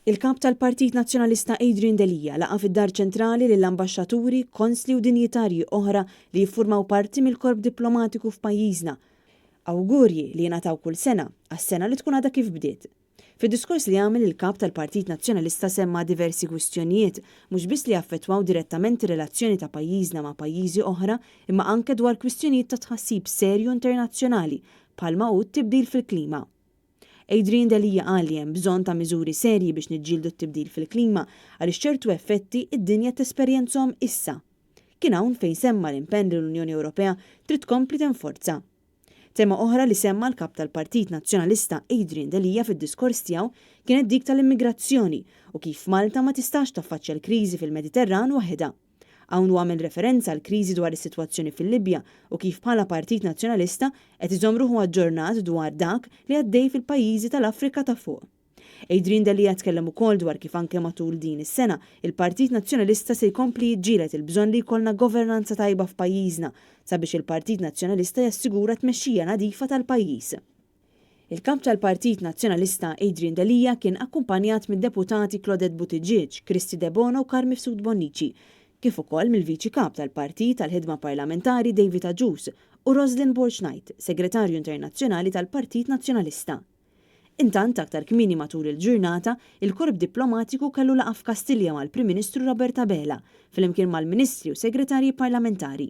Il-kap tal-Partit Nazzjonalista Adrian Delija laqa fid-dar ċentrali lill-ambaxxaturi, konsli u dinjitarji oħra li jiffurmaw parti mill-korp diplomatiku f'pajjiżna. Awgurji li jingħataw kull sena għas-sena li tkun għadha kif bdiet. Fid-diskors li għamel il-kap tal-Partit Nazzjonalista semma diversi kwistjonijiet mhux biss li affettwaw direttament ir-relazzjoni ta' pajjiżna ma' pajjiżi oħra, imma anke dwar kwistjonijiet ta' tħassib serju internazzjonali bħalma hu t-tibdil fil-klima. Adrian Delija qal li hemm bżonn ta' miżuri serji biex niġġieldu t-tibdil fil-klima għaliex ċertu effetti id-dinja tesperjenzhom issa. Kien hawn fejn semma l-impenn li l-Unjoni Ewropea trid tkompli tenforza. Tema oħra li semma l-kap tal-Partit Nazzjonalista Adrian Delija fid-diskors tiegħu kienet dik tal-immigrazzjoni u kif Malta ma tistax taffaċċja l-kriżi fil-Mediterran waħedha. Hawn għamel referenza għal kriżi dwar is-sitwazzjoni fil-Libja u kif bħala Partit Nazzjonalista qed iżomm ruħu aġġornat dwar dak li għaddej fil-pajjiżi tal-Afrika ta' fuq. Adrian Delija tkellem ukoll dwar kif anke matul din is-sena il-Partit Nazzjonalista se jkompli jiġġieled il-bżonn li jkollna governanza tajba f'pajjiżna sabiex il-Partit Nazzjonalista jassigura tmexxija nadifa tal-pajjiż. Il-kap tal-Partit Nazzjonalista Adrian Delija kien akkumpanjat mid-deputati Claudette Buttigieg, Kristi Debono u Carmi Mifsud Bonnici, kif ukoll mill-Viċi Kap tal-Partit tal-Ħidma Parlamentari David Agius u Rosalind Borch-Knight, Segretarju Internazzjonali tal-Partit Nazzjonalista. Intant aktar kmieni matul il-ġurnata, il-korp diplomatiku kellu laqa f'Kastilja mal-Prim Ministru Roberta Bela flimkien mal-Ministri u Segretarji Parlamentari.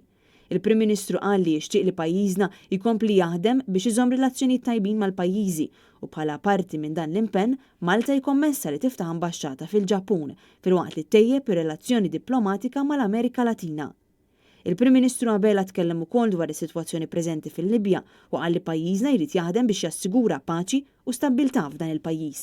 Il-Prim Ministru qal li jixtieq li pajjiżna jkompli jaħdem biex iżomm relazzjonijiet tajbin mal-pajjiżi u bħala parti minn dan l-impenn Malta jkommessa li tiftaħ ambaxxata fil-Ġappun filwaqt li tejjeb ir-relazzjoni diplomatika mal-Amerika Latina. Il-Prim Ministru Abela tkellem ukoll dwar is-sitwazzjoni preżenti fil-Libja u qal li pajjiżna jrid jaħdem biex jassigura paċi u stabbiltà f'dan il-pajjiż.